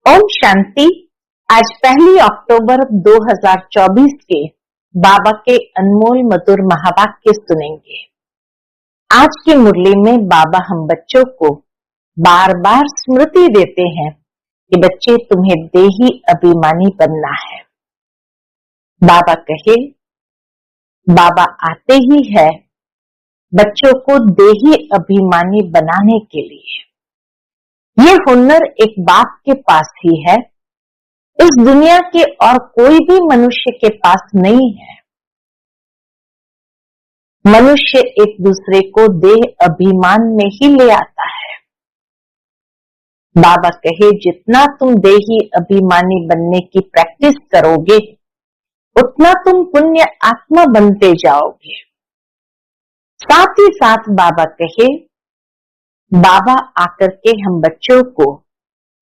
ओम शांति। आज 1 अक्टूबर 2024 के बाबा के अनमोल मधुर महावाक्य सुनेंगे। आज की मुरली में बाबा हम बच्चों को बार बार स्मृति देते हैं कि बच्चे तुम्हें देही अभिमानी बनना है। बाबा कहे, बाबा आते ही है बच्चों को देही अभिमानी बनाने के लिए। ये हुनर एक बाप के पास ही है, इस दुनिया के और कोई भी मनुष्य के पास नहीं है। मनुष्य एक दूसरे को देह अभिमान में ही ले आता है। बाबा कहे, जितना तुम देही अभिमानी बनने की प्रैक्टिस करोगे उतना तुम पुण्य आत्मा बनते जाओगे। साथ ही साथ बाबा कहे, बाबा आकर के हम बच्चों को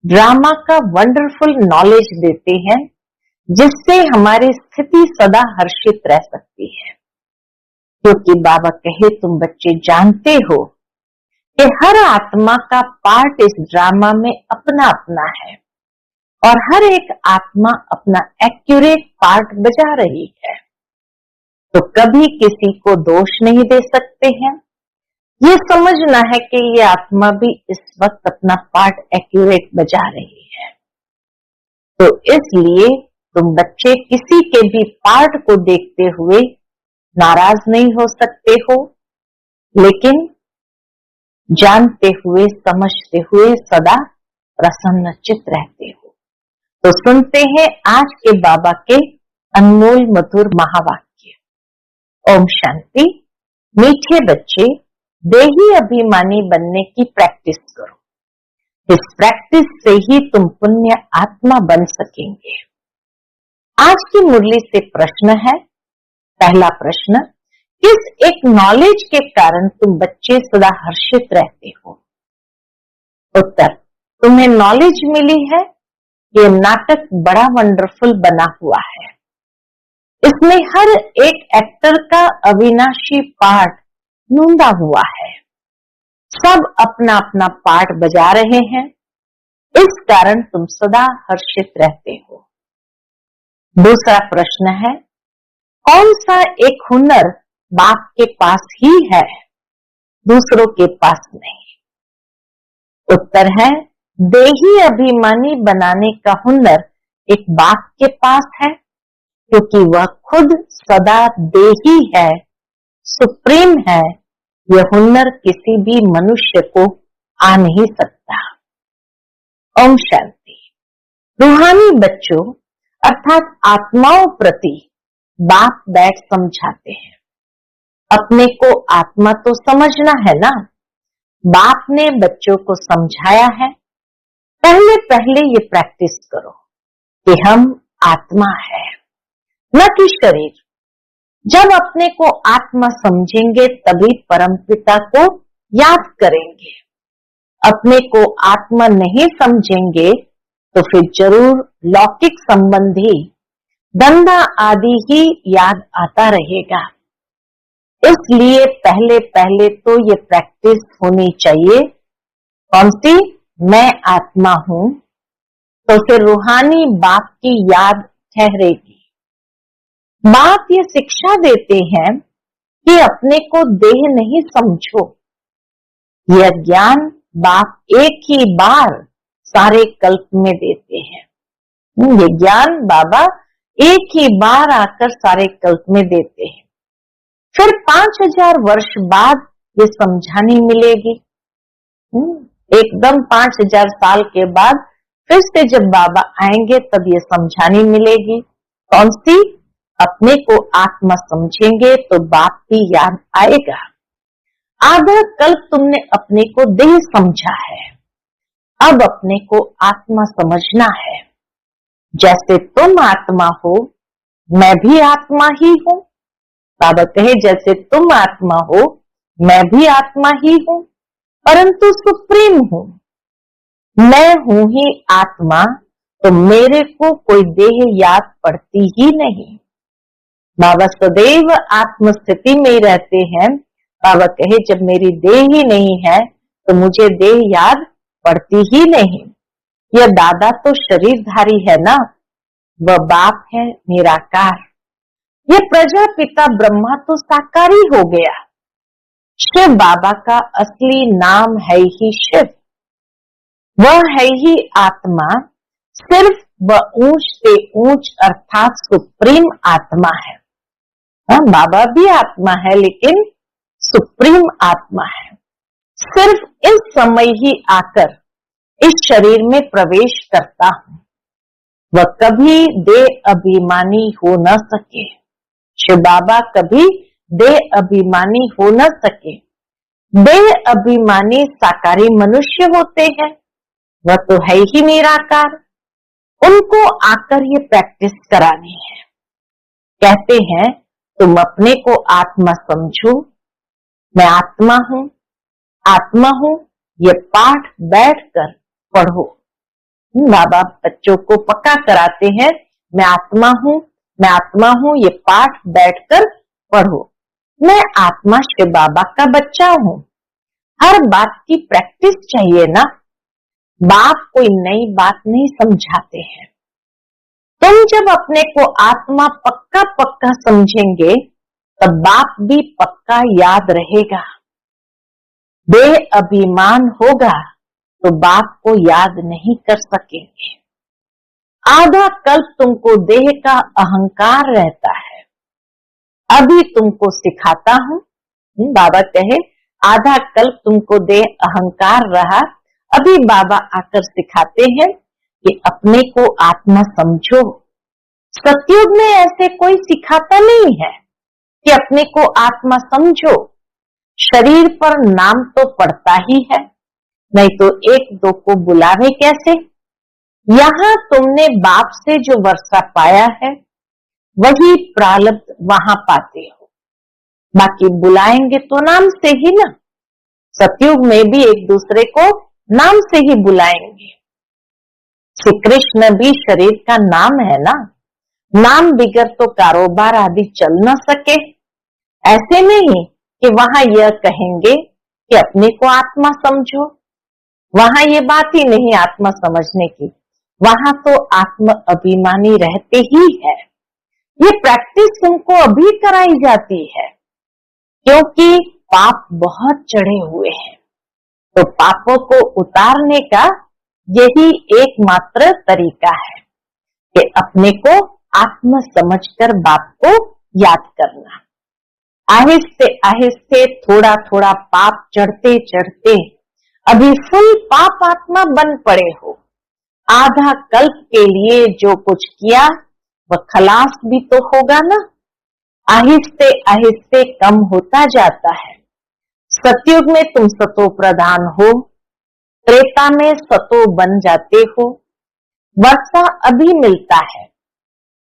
ड्रामा का वंडरफुल नॉलेज देते हैं, जिससे हमारी स्थिति सदा हर्षित रह सकती है। क्योंकि बाबा कहे, तुम बच्चे जानते हो कि हर आत्मा का पार्ट इस ड्रामा में अपना अपना है और हर एक आत्मा अपना एक्यूरेट पार्ट बजा रही है, तो कभी किसी को दोष नहीं दे सकते हैं। ये समझना है कि ये आत्मा भी इस वक्त अपना पार्ट एक्यूरेट बजा रही है। तो इसलिए तुम बच्चे किसी के भी पार्ट को देखते हुए नाराज नहीं हो सकते हो, लेकिन जानते हुए समझते हुए सदा प्रसन्नचित्त रहते हो। तो सुनते हैं आज के बाबा के अनमोल मधुर महावाक्य। ओम शांति। मीठे बच्चे, देही अभिमानी बनने की प्रैक्टिस करो। इस प्रैक्टिस से ही तुम पुण्य आत्मा बन सकेंगे। आज की मुरली से प्रश्न है। पहला प्रश्न, किस एक नॉलेज के कारण तुम बच्चे सदा हर्षित रहते हो? उत्तर, तुम्हें नॉलेज मिली है ये नाटक बड़ा वंडरफुल बना हुआ है। इसमें हर एक एक्टर का अविनाशी पार्ट नूंदा हुआ है। सब अपना अपना पार्ट बजा रहे हैं, इस कारण तुम सदा हर्षित रहते हो। दूसरा प्रश्न है, कौन सा एक हुनर बाप के पास ही है, दूसरों के पास नहीं? उत्तर है, देही अभिमानी बनाने का हुनर एक बाप के पास है, क्योंकि वह खुद सदा देही है, सुप्रीम है। यह हुनर किसी भी मनुष्य को आ नहीं सकता। ओम शांति। रूहानी बच्चों अर्थात आत्माओं प्रति बाप बैठ समझाते हैं। अपने को आत्मा तो समझना है ना। बाप ने बच्चों को समझाया है, पहले पहले ये प्रैक्टिस करो कि हम आत्मा है, न कि शरीर। जब अपने को आत्मा समझेंगे तभी परमपिता को याद करेंगे। अपने को आत्मा नहीं समझेंगे तो फिर जरूर लौकिक संबंधी धंधा आदि ही याद आता रहेगा। इसलिए पहले पहले तो ये प्रैक्टिस होनी चाहिए। कौन सी? मैं आत्मा हूं, तो फिर रूहानी बाप की याद ठहरेगी। बाप ये शिक्षा देते हैं कि अपने को देह नहीं समझो। यह ज्ञान बाप एक ही बार सारे कल्प में देते हैं। ये ज्ञान बाबा एक ही बार आकर सारे कल्प में देते हैं। फिर 5000 वर्ष बाद ये समझानी मिलेगी। एकदम 5000 साल के बाद फिर से जब बाबा आएंगे तब ये समझानी मिलेगी। कौन सी? अपने को आत्मा समझेंगे तो बाप भी याद आएगा। आधा कल्प तुमने अपने को देह समझा है, अब अपने को आत्मा समझना है। जैसे तुम आत्मा हो, मैं भी आत्मा ही हूं। बाबा कहे, जैसे तुम आत्मा हो, मैं भी आत्मा ही हूं, परंतु सुप्रीम हूं। मैं हूं ही आत्मा, तो मेरे को कोई देह याद पड़ती ही नहीं। बाबा सदैव आत्म स्थिति में ही रहते हैं। बाबा कहे, जब मेरी देह ही नहीं है तो मुझे देह याद पड़ती ही नहीं। यह दादा तो शरीरधारी है ना, वह बाप है निराकार। ये प्रजापिता ब्रह्मा तो साकारी हो गया। शिव बाबा का असली नाम है ही शिव, वह है ही आत्मा। सिर्फ वह ऊंच से ऊंच अर्थात सुप्रीम आत्मा है। हाँ, बाबा भी आत्मा है लेकिन सुप्रीम आत्मा है। सिर्फ इस समय ही आकर इस शरीर में प्रवेश करता हूं। वह कभी देह अभिमानी हो न सके। शिव बाबा कभी देह अभिमानी हो न सके। देह अभिमानी साकारी मनुष्य होते हैं, वह तो है ही निराकार। उनको आकर ये प्रैक्टिस करानी है। कहते हैं तुम अपने को आत्मा समझो, मैं आत्मा हूं, आत्मा हूं। ये पाठ बैठकर पढ़ो। बाबा बच्चों को पक्का कराते हैं, मैं आत्मा हूं, मैं आत्मा हूं। ये पाठ बैठकर पढ़ो। मैं आत्मा शिव बाबा का बच्चा हूं। हर बात की प्रैक्टिस चाहिए ना। बाप कोई नई बात नहीं समझाते हैं। तुम जब अपने को आत्मा पक्का पक्का समझेंगे तब बाप भी पक्का याद रहेगा। देह अभिमान होगा तो बाप को याद नहीं कर सकेंगे। आधा कल्प तुमको देह का अहंकार रहता है। अभी तुमको सिखाता हूं। बाबा कहे आधा कल्प तुमको देह अहंकार रहा, अभी बाबा आकर सिखाते हैं कि अपने को आत्मा समझो। सतयुग में ऐसे कोई सिखाता नहीं है कि अपने को आत्मा समझो। शरीर पर नाम तो पड़ता ही है, नहीं तो एक दो को बुलावे कैसे। यहां तुमने बाप से जो वर्षा पाया है वही प्रारब्ध वहां पाते हो। बाकी बुलाएंगे तो नाम से ही ना। सतयुग में भी एक दूसरे को नाम से ही बुलाएंगे। श्री कृष्ण भी शरीर का नाम है ना। नाम बिगर तो कारोबार आदि चल न सके। ऐसे नहीं कि वहां यह कहेंगे कि अपने को आत्मा समझो। वहां ये बात ही नहीं आत्मा समझने की। वहां तो आत्म अभिमानी रहते ही है। ये प्रैक्टिस तुमको अभी कराई जाती है क्योंकि पाप बहुत चढ़े हुए हैं। तो पापों को उतारने का यही एकमात्र तरीका है कि अपने को आत्मा समझकर बाप को याद करना। आहिस्ते आहिस्ते थोड़ा थोड़ा पाप चढ़ते चढ़ते अभी फुल पाप आत्मा बन पड़े हो। आधा कल्प के लिए जो कुछ किया वह खलास भी तो होगा ना। आहिस्ते आहिस्ते कम होता जाता है। सतयुग में तुम सतो प्रधान हो, त्रेता में सतो बन जाते हो। वर्षा अभी मिलता है।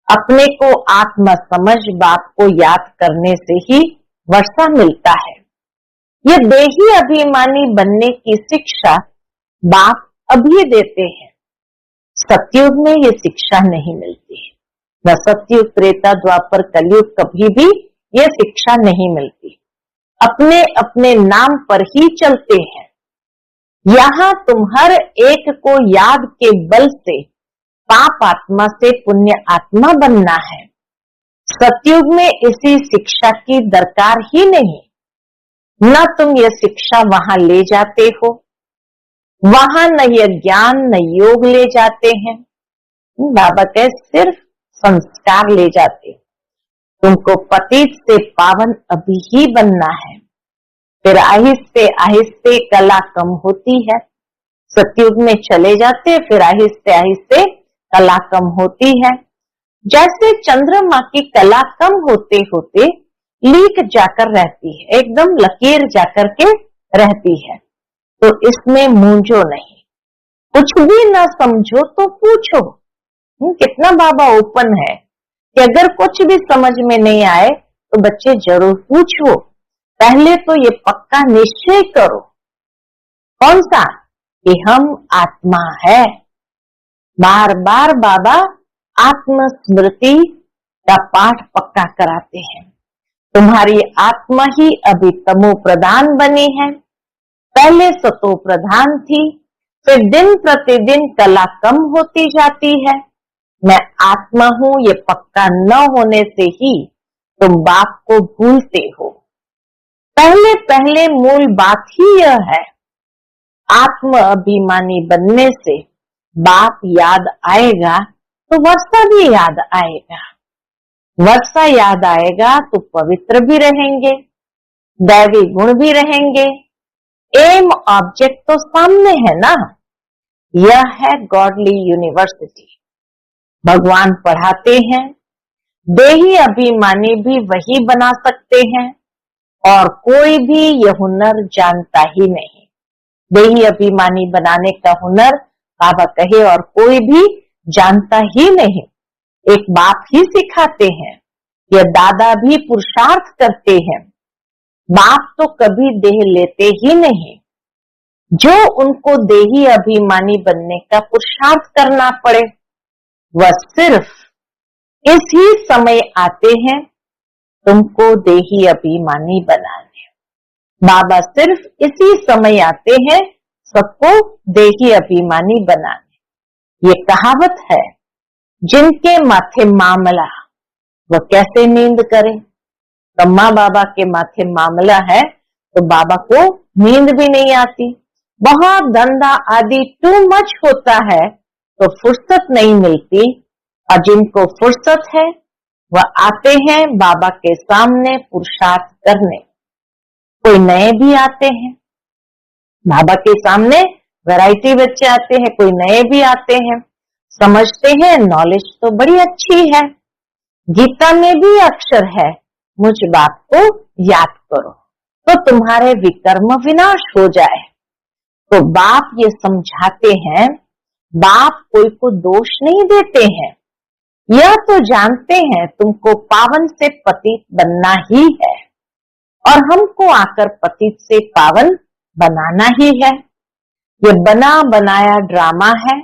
अपने को आत्मा समझ बाप को याद करने से ही वर्षा मिलता है। ये देही अभिमानी बनने की शिक्षा बाप अभी देते हैं। सतयुग में ये शिक्षा नहीं मिलती। न सतयुग त्रेता द्वापर कलयुग कभी भी ये शिक्षा नहीं मिलती। अपने अपने नाम पर ही चलते हैं। यहाँ तुम हर एक को याद के बल से पाप आत्मा से पुण्य आत्मा बनना है। सतयुग में इसी शिक्षा की दरकार ही नहीं। न तुम यह शिक्षा वहां ले जाते हो, वहां न यह ज्ञान न योग ले जाते हैं। बाबा कहे सिर्फ संस्कार ले जाते। तुमको पतित से पावन अभी ही बनना है। फिर आहिस्ते आहिस्ते कला कम होती है। सतयुग में चले जाते फिर आहिस्ते आहिस्ते कला कम होती है। जैसे चंद्रमा की कला कम होते होते लीक जाकर रहती है, एकदम लकीर जाकर के रहती है। तो इसमें मूंझो नहीं। कुछ भी ना समझो तो पूछो। कितना बाबा ओपन है कि अगर कुछ भी समझ में नहीं आए तो बच्चे जरूर पूछो। पहले तो ये पक्का निश्चय करो। कौन सा? कि हम आत्मा है। बार बार बाबा आत्म स्मृति का पाठ पक्का कराते हैं। तुम्हारी आत्मा ही अभी तमो प्रधान बनी है। पहले सतो प्रधान थी, फिर दिन प्रतिदिन कला कम होती जाती है। मैं आत्मा हूं ये पक्का न होने से ही तुम बाप को भूलते हो। पहले पहले मूल बात ही यह है, आत्म अभिमानी बनने से बाप याद आएगा तो वर्षा भी याद आएगा, वर्षा याद आएगा तो पवित्र भी रहेंगे, दैवी गुण भी रहेंगे। एम ऑब्जेक्ट तो सामने है ना, यह है गॉडली यूनिवर्सिटी। भगवान पढ़ाते हैं, देही अभिमानी भी वही बना सकते हैं और कोई भी यह हुनर जानता ही नहीं। देही अभिमानी बनाने का हुनर बाबा कहे और कोई भी जानता ही नहीं, एक बाप ही सिखाते हैं। यह दादा भी पुरुषार्थ करते हैं, बाप तो कभी देह लेते ही नहीं। जो उनको देही अभिमानी बनने का पुरुषार्थ करना पड़े, वह सिर्फ इसी समय आते हैं तुमको देही अभिमानी बनाने। बाबा सिर्फ इसी समय आते हैं सबको देही अभिमानी बनाने। ये कहावत है, जिनके माथे मामला वह कैसे नींद करे। ब्रह्मा बाबा के माथे मामला है तो बाबा को नींद भी नहीं आती। बहुत धंधा आदि टू मच होता है तो फुर्सत नहीं मिलती, और जिनको फुर्सत है वह आते हैं बाबा के सामने पुरुषार्थ करने। कोई नए भी आते हैं बाबा के सामने, वैरायटी बच्चे आते हैं, कोई नए भी आते हैं, समझते हैं नॉलेज तो बड़ी अच्छी है, गीता में भी अक्षर है, मुझ बाप को याद करो तो तुम्हारे विकर्म विनाश हो जाए। तो बाप ये समझाते हैं, बाप कोई को दोष नहीं देते हैं, यह तो जानते हैं तुमको पावन से पतित बनना ही है और हमको आकर पतित से पावन बनाना ही है। ये बना बनाया ड्रामा है,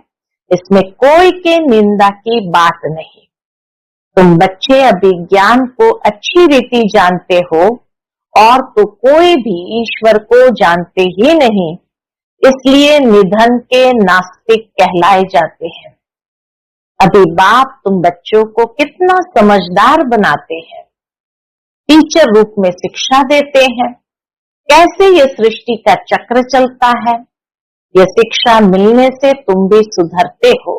इसमें कोई के निंदा की बात नहीं। तुम बच्चे अभी ज्ञान को अच्छी रीति जानते हो और तो कोई भी ईश्वर को जानते ही नहीं, इसलिए निधन के नास्तिक कहलाए जाते हैं। अभी बाप तुम बच्चों को कितना समझदार बनाते हैं, टीचर रूप में शिक्षा देते हैं, कैसे ये सृष्टि का चक्र चलता है। ये शिक्षा मिलने से तुम भी सुधरते हो।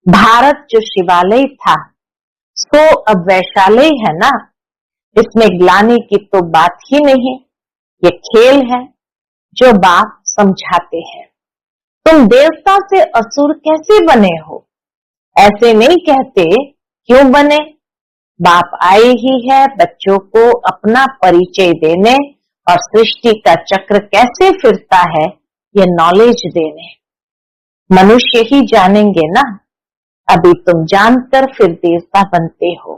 भारत जो शिवालय था सो अब वैशालय है ना, इसमें ग्लानि की तो बात ही नहीं। ये खेल है जो बाप समझाते हैं। तुम देवता से असुर कैसे बने हो, ऐसे नहीं कहते क्यों बने। बाप आए ही है बच्चों को अपना परिचय देने और सृष्टि का चक्र कैसे फिरता है ये नॉलेज देने। मनुष्य ही जानेंगे ना, अभी तुम जानकर फिर देवता बनते हो।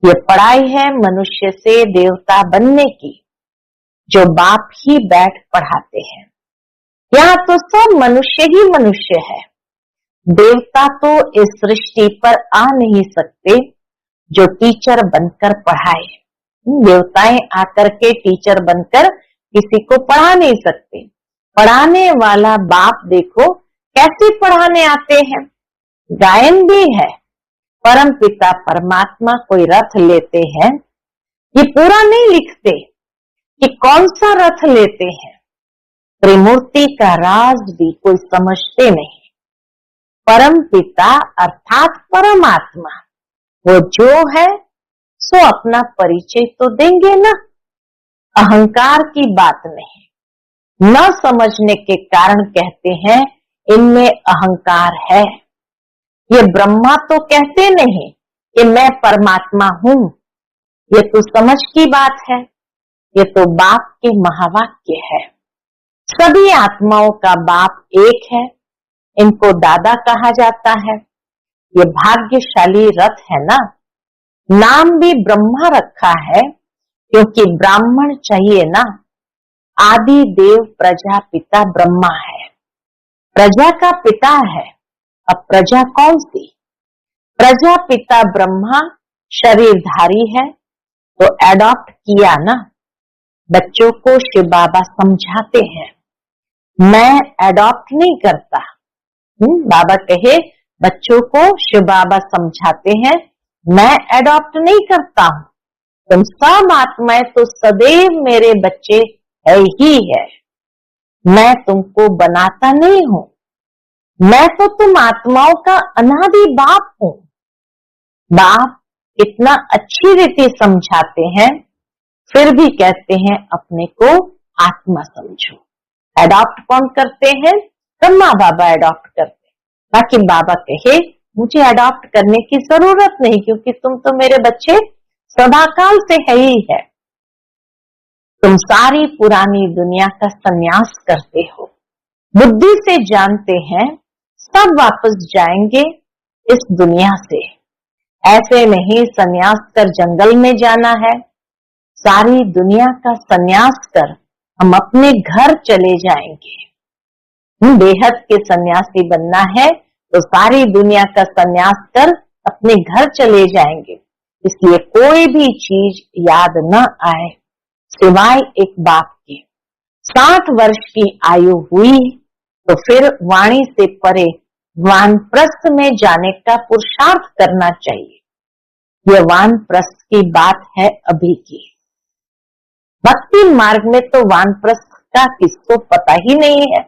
ये पढ़ाई है मनुष्य से देवता बनने की, जो बाप ही बैठ पढ़ाते हैं। यहाँ तो सब मनुष्य ही मनुष्य है, देवता तो इस सृष्टि पर आ नहीं सकते जो टीचर बनकर पढ़ाए। देवताएं आकर के टीचर बनकर किसी को पढ़ा नहीं सकते। पढ़ाने वाला बाप देखो कैसे पढ़ाने आते हैं। गायन भी है, परम पिता परमात्मा कोई रथ लेते हैं, ये पूरा नहीं लिखते कि कौन सा रथ लेते हैं। त्रिमूर्ति का राज भी कोई समझते नहीं। परम पिता अर्थात परमात्मा वो जो है सो अपना परिचय तो देंगे ना। अहंकार की बात नहीं, न समझने के कारण कहते हैं इनमें अहंकार है। ये ब्रह्मा तो कहते नहीं कि मैं परमात्मा हूं, ये तो समझ की बात है, ये तो बाप के महावाक्य है। सभी आत्माओं का बाप एक है, इनको दादा कहा जाता है। ये भाग्यशाली रथ है ना, नाम भी ब्रह्मा रखा है क्योंकि ब्राह्मण चाहिए ना। आदि देव प्रजा पिता ब्रह्मा है, प्रजा का पिता है। अब प्रजा कौन सी? प्रजा पिता ब्रह्मा शरीरधारी है तो एडॉप्ट किया ना। बच्चों को शिव बाबा समझाते हैं मैं एडॉप्ट नहीं करता। बाबा कहे बच्चों को, शिव बाबा समझाते हैं, मैं एडॉप्ट नहीं करता हूं, तुम सब आत्माएं तो सदैव मेरे बच्चे है ही है, मैं तुमको बनाता नहीं हूं, मैं तो तुम आत्माओं का अनादि बाप हूं। बाप इतना अच्छी रीति समझाते हैं, फिर भी कहते हैं अपने को आत्मा समझो। एडॉप्ट कौन करते हैं? ब्रह्मा बाबा एडॉप्ट करते हैं। बाकी बाबा कहे मुझे एडॉप्ट करने की जरूरत नहीं, क्योंकि तुम तो मेरे बच्चे सदाकाल से है ही है। तुम सारी पुरानी दुनिया का संन्यास करते हो, बुद्धि से जानते हैं सब वापस जाएंगे इस दुनिया से। ऐसे नहीं संन्यास कर जंगल में जाना है, सारी दुनिया का संन्यास कर हम अपने घर चले जाएंगे। बेहद के सन्यासी बनना है तो सारी दुनिया का संन्यास कर अपने घर चले जाएंगे। इसलिए कोई भी चीज याद न आए सिवाय एक बाप की। 60 वर्ष की आयु हुई तो फिर वाणी से परे वानप्रस्थ में जाने का पुरुषार्थ करना चाहिए। यह वानप्रस्थ की बात है अभी की। भक्ति मार्ग में तो वानप्रस्थ का किसको पता ही नहीं है।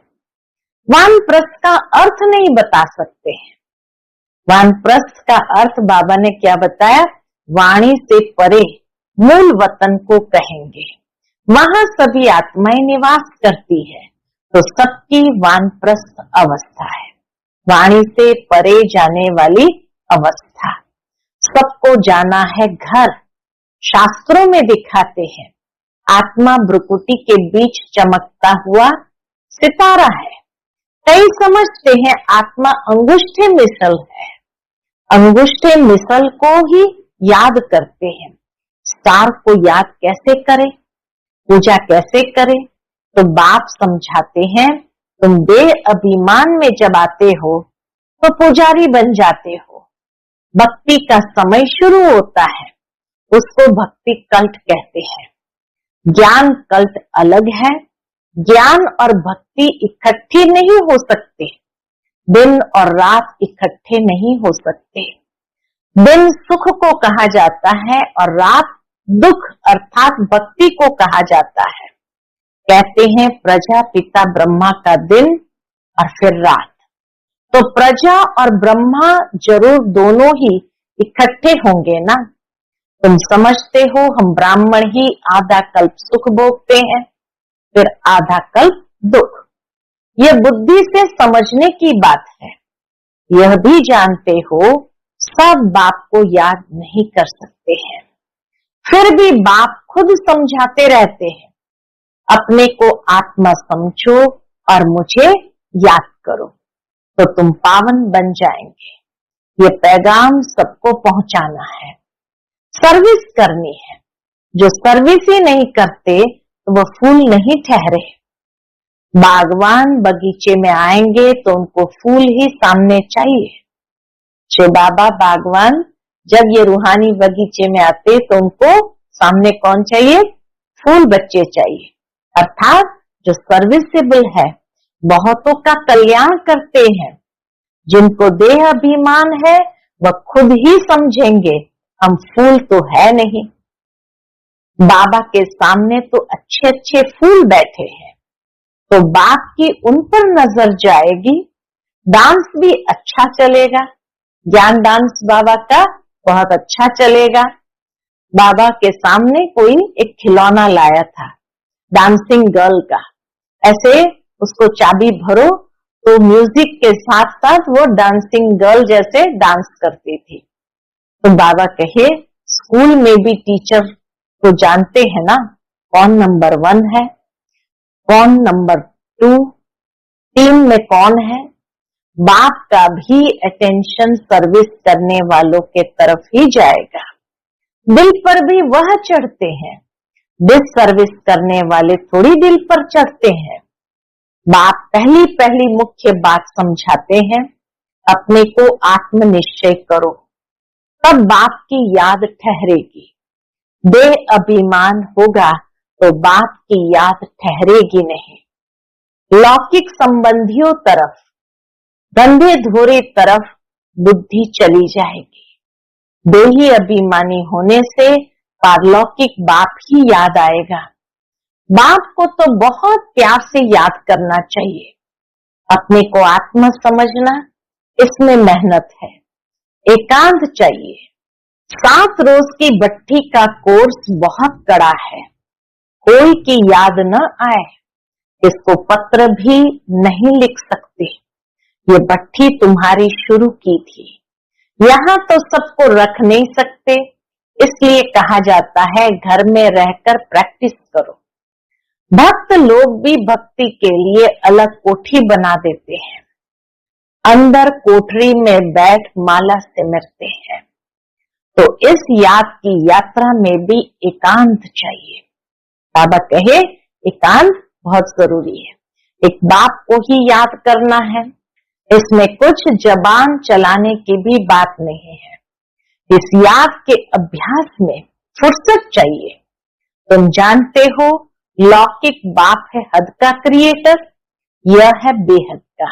वानप्रस्थ का अर्थ नहीं बता सकते हैं। वानप्रस्थ का अर्थ बाबा ने क्या बताया? वाणी से परे मूल वतन को कहेंगे, वहां सभी आत्माएं निवास करती है, तो सबकी वानप्रस्थ अवस्था है, वाणी से परे जाने वाली अवस्था। सबको जाना है घर। शास्त्रों में दिखाते हैं आत्मा भ्रुकुटी के बीच चमकता हुआ सितारा है। कई समझते हैं आत्मा अंगुष्ठे मिसल है, अंगुष्ठे मिसल को ही याद करते हैं। स्टार को याद कैसे करें, पूजा कैसे करें? तो बाप समझाते हैं तुम देह अभिमान में जब आते हो तो पुजारी बन जाते हो। भक्ति का समय शुरू होता है, उसको भक्ति कल्ट कहते हैं। ज्ञान कल्ट अलग है। ज्ञान और भक्ति इकट्ठी नहीं हो सकते, दिन और रात इकट्ठे नहीं हो सकते। दिन सुख को कहा जाता है और रात दुख अर्थात भक्ति को कहा जाता है। कहते हैं प्रजापिता ब्रह्मा का दिन और फिर रात, तो प्रजा और ब्रह्मा जरूर दोनों ही इकट्ठे होंगे ना। तुम समझते हो हम ब्राह्मण ही आधा कल्प सुख भोगते हैं, फिर आधा कल्प दुख। यह बुद्धि से समझने की बात है। यह भी जानते हो सब बाप को याद नहीं कर सकते हैं, फिर भी बाप खुद समझाते रहते हैं अपने को आत्मा समझो और मुझे याद करो तो तुम पावन बन जाएंगे। ये पैगाम सबको पहुंचाना है, सर्विस करनी है। जो सर्विस ही नहीं करते तो वह फूल नहीं ठहरे। बागवान बगीचे में आएंगे तो उनको फूल ही सामने चाहिए। शिव बाबा बागवान जब ये रूहानी बगीचे में आते तो उनको सामने कौन चाहिए? फूल बच्चे चाहिए। अर्थात जो सर्विसेबल है, बहुतों का कल्याण करते हैं। जिनको देह अभिमान है वह खुद ही समझेंगे हम फूल तो है नहीं। बाबा के सामने तो अच्छे अच्छे फूल बैठे हैं, तो बाप की उन पर नजर जाएगी। डांस भी अच्छा चलेगा, ज्ञान डांस बाबा का बहुत अच्छा चलेगा। बाबा के सामने कोई एक खिलौना लाया था डांसिंग गर्ल का, ऐसे उसको चाबी भरो तो म्यूजिक के साथ साथ वो डांसिंग गर्ल जैसे डांस करती थी। तो बाबा कहे स्कूल में भी टीचर तो जानते हैं ना कौन नंबर 1 है, कौन नंबर 2, टीम में कौन है। बाप का भी अटेंशन सर्विस करने वालों के तरफ ही जाएगा। दिल पर भी वह चढ़ते हैं, डिस सर्विस करने वाले थोड़ी दिल पर चढ़ते हैं। बाप पहली पहली मुख्य बात समझाते हैं अपने को आत्मनिश्चय करो, तब बाप की याद ठहरेगी। देह अभिमान होगा तो बाप की याद ठहरेगी नहीं। लौकिक संबंधियों तरफ, गंदे धोरे तरफ बुद्धि चली जाएगी। देही अभिमानी होने से पारलौकिक बाप ही याद आएगा। बाप को तो बहुत प्यार से याद करना चाहिए। अपने को आत्मा समझना, इसमें मेहनत है, एकांत चाहिए। 7 रोज की भट्टी का कोर्स बहुत कड़ा है। कोई की याद न आए, इसको पत्र भी नहीं लिख सकते। ये भट्टी तुम्हारी शुरू की थी, यहाँ तो सबको रख नहीं सकते, इसलिए कहा जाता है घर में रहकर प्रैक्टिस करो। भक्त लोग भी भक्ति के लिए अलग कोठी बना देते हैं, अंदर कोठरी में बैठ माला सिमरते हैं। तो इस याद की यात्रा में भी एकांत चाहिए। बाबा कहे एकांत बहुत जरूरी है। एक बाप को ही याद करना है, इसमें कुछ जबान चलाने की भी बात नहीं है। इस याद के अभ्यास में फुर्सत चाहिए। तुम जानते हो लौकिक बाप है हद का क्रिएटर, यह है बेहद का।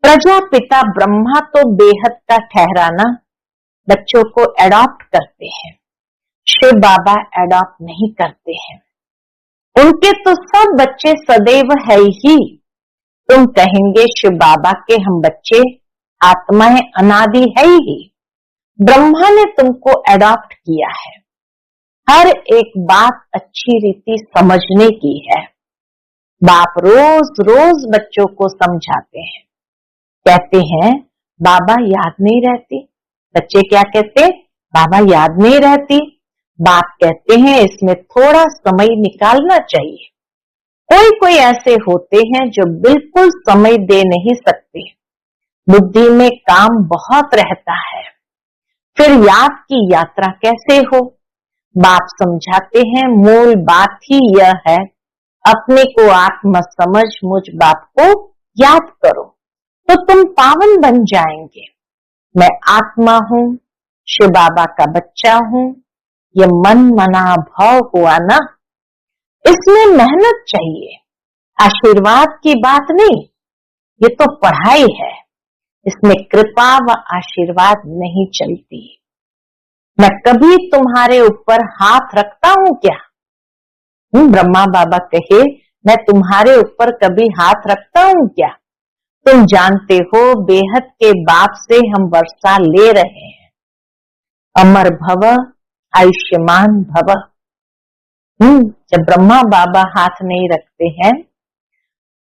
प्रजापिता ब्रह्मा तो बेहद का ठहराना बच्चों को एडॉप्ट करते हैं, शिव बाबा एडॉप्ट नहीं करते हैं। उनके तो सब बच्चे सदैव है ही। तुम कहेंगे शिव बाबा के हम बच्चे, आत्माएं अनादि है ही। ब्रह्मा ने तुमको एडॉप्ट किया है। हर एक बात अच्छी रीति समझने की है। बाप रोज रोज बच्चों को समझाते हैं। कहते हैं बाबा याद नहीं रहती। बच्चे क्या कहते? बाबा याद नहीं रहती। बाप कहते हैं इसमें थोड़ा समय निकालना चाहिए। कोई कोई ऐसे होते हैं जो बिल्कुल समय दे नहीं सकते, बुद्धि में काम बहुत रहता है, फिर याद की यात्रा कैसे हो? बाप समझाते हैं मूल बात ही यह है, अपने को आत्मा समझ मुझ बाप को याद करो तो तुम पावन बन जाएंगे। मैं आत्मा हूं, शिव बाबा का बच्चा हूं, ये मन मना भाव हुआ ना। इसमें मेहनत चाहिए, आशीर्वाद की बात नहीं, ये तो पढ़ाई है। इसमें कृपा व आशीर्वाद नहीं चलती। मैं कभी तुम्हारे ऊपर हाथ रखता हूं क्या? ब्रह्मा बाबा कहे मैं तुम्हारे ऊपर कभी हाथ रखता हूं क्या? तुम जानते हो बेहद के बाप से हम वर्षा ले रहे हैं। अमर भव, आयुष्मान भव। जब ब्रह्मा बाबा हाथ नहीं रखते हैं,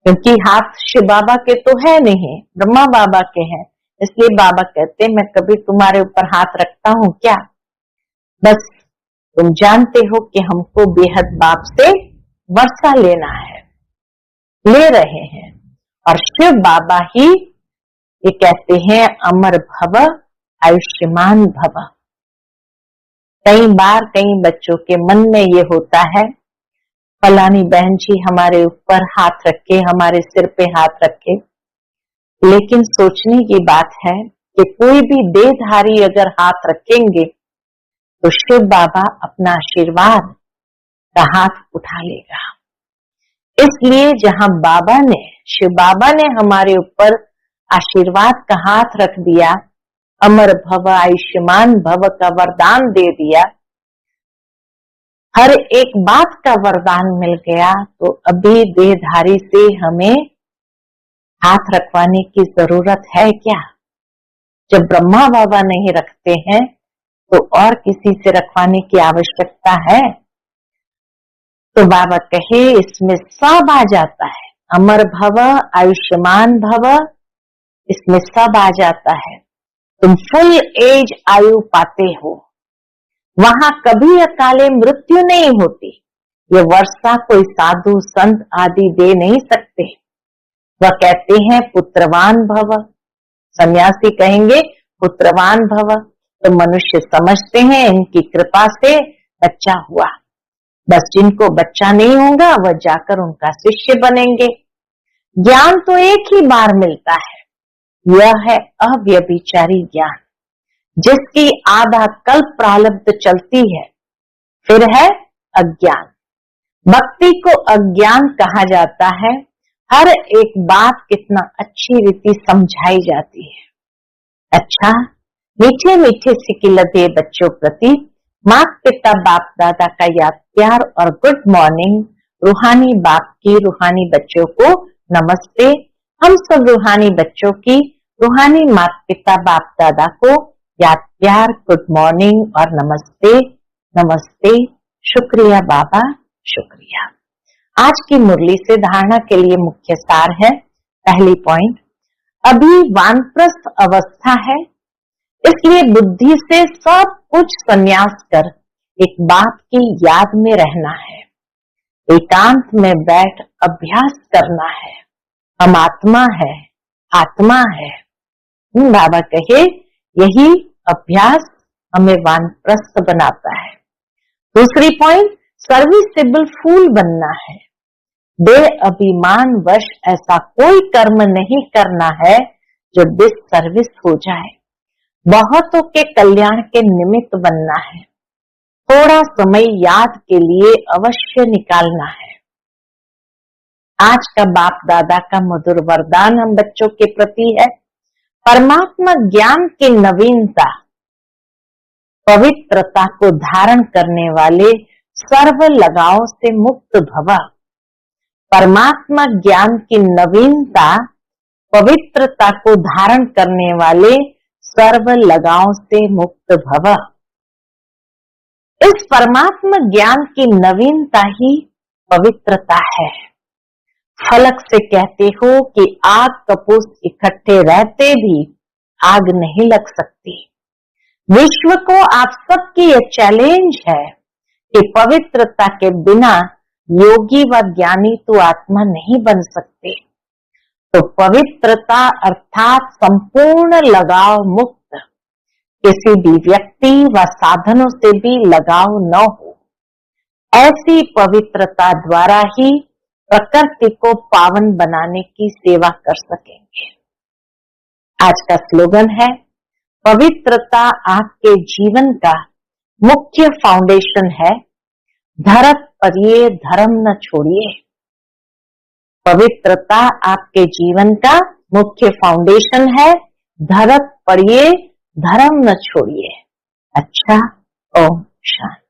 क्योंकि हाथ शिव बाबा के तो है नहीं, ब्रह्मा बाबा के हैं, इसलिए बाबा कहते मैं कभी तुम्हारे ऊपर हाथ रखता हूं क्या? बस तुम जानते हो कि हमको बेहद बाप से वर्षा लेना है, ले रहे हैं। और शिव बाबा ही ये कहते हैं अमर भव, आयुष्मान भव। कई बार कई बच्चों के मन में ये होता है फलानी बहन जी हमारे ऊपर हाथ रखे, हमारे सिर पे हाथ रखे। लेकिन सोचने की बात है कि कोई भी देहधारी अगर हाथ रखेंगे तो शिव बाबा अपना आशीर्वाद का हाथ उठा लेगा। इसलिए जहां बाबा ने, शिव बाबा ने हमारे ऊपर आशीर्वाद का हाथ रख दिया, अमर भव, आयुष्मान भव का वरदान दे दिया, हर एक बात का वरदान मिल गया, तो अभी देहधारी से हमें हाथ रखवाने की जरूरत है क्या? जब ब्रह्मा बाबा नहीं रखते हैं तो और किसी से रखवाने की आवश्यकता है? तो बाबा कहे इसमें सब आ जाता है, अमर भव, आयुष्मान भव, इसमें सब आ जाता है। तुम फुल एज आयु पाते हो, वहां कभी अकाले मृत्यु नहीं होती। ये वर्षा कोई साधु संत आदि दे नहीं सकते। वह कहते हैं पुत्रवान भव, सन्यासी कहेंगे पुत्रवान भव, तो मनुष्य समझते हैं इनकी कृपा से बच्चा हुआ। बस जिनको बच्चा नहीं होगा वह जाकर उनका शिष्य बनेंगे। ज्ञान तो एक ही बार मिलता है, यह है अव्यभिचारी ज्ञान, जिसकी आधा कल्प प्रारब्ध चलती है। फिर है अज्ञान। भक्ति को अज्ञान कहा जाता है, हर एक बात कितना अच्छी रीति समझाई जाती है। अच्छा, मीठे मीठे सिकिलते बच्चों प्रति माता पिता बाप दादा का याद प्यार और गुड मॉर्निंग। रूहानी बाप की रूहानी बच्चों को नमस्ते। हम सब रूहानी बच्चों की रूहानी माता पिता बाप दादा को याद प्यार गुड मॉर्निंग और नमस्ते। नमस्ते, शुक्रिया बाबा, शुक्रिया। आज की मुरली से धारणा के लिए मुख्य सार है। पहली पॉइंट, अभी वानप्रस्थ अवस्था है, इसलिए बुद्धि से सब कुछ संन्यास कर एक बात की याद में रहना है। एकांत में बैठ अभ्यास करना है। हम आत्मा है, आत्मा है। बाबा कहे यही अभ्यास हमें वानप्रस्थ बनाता है। दूसरी पॉइंट, सर्विसेबल फूल बनना है। बेअभिमान वश ऐसा कोई कर्म नहीं करना है जो डिससर्विस हो जाए। बहुतों के कल्याण के निमित्त बनना है। थोड़ा समय याद के लिए अवश्य निकालना है। आज का बाप दादा का मधुर वरदान हम बच्चों के प्रति है। परमात्मा ज्ञान की नवीनता, पवित्रता को धारण करने वाले सर्व लगाव से मुक्त भव। परमात्मा ज्ञान की नवीनता, पवित्रता को धारण करने वाले सर्व लगाव से मुक्त भव। इस परमात्मा ज्ञान की नवीनता ही पवित्रता है। फलक से कहते हो कि आग कपूस इकट्ठे रहते भी आग नहीं लग सकती। विश्व को आप सबकी यह चैलेंज है कि पवित्रता के बिना योगी व ज्ञानी तो आत्मा नहीं बन सकते। तो पवित्रता अर्थात संपूर्ण लगाव मुक्त, किसी भी व्यक्ति व साधनों से भी लगाव न हो, ऐसी पवित्रता द्वारा ही प्रकृति को पावन बनाने की सेवा कर सकेंगे। आज का स्लोगन है, पवित्रता आपके जीवन का मुख्य फाउंडेशन है। धरत पर ये धर्म न छोड़िए। पवित्रता आपके जीवन का मुख्य फाउंडेशन है। धरत पर ये धर्म न छोड़िए। अच्छा, ओम शांति।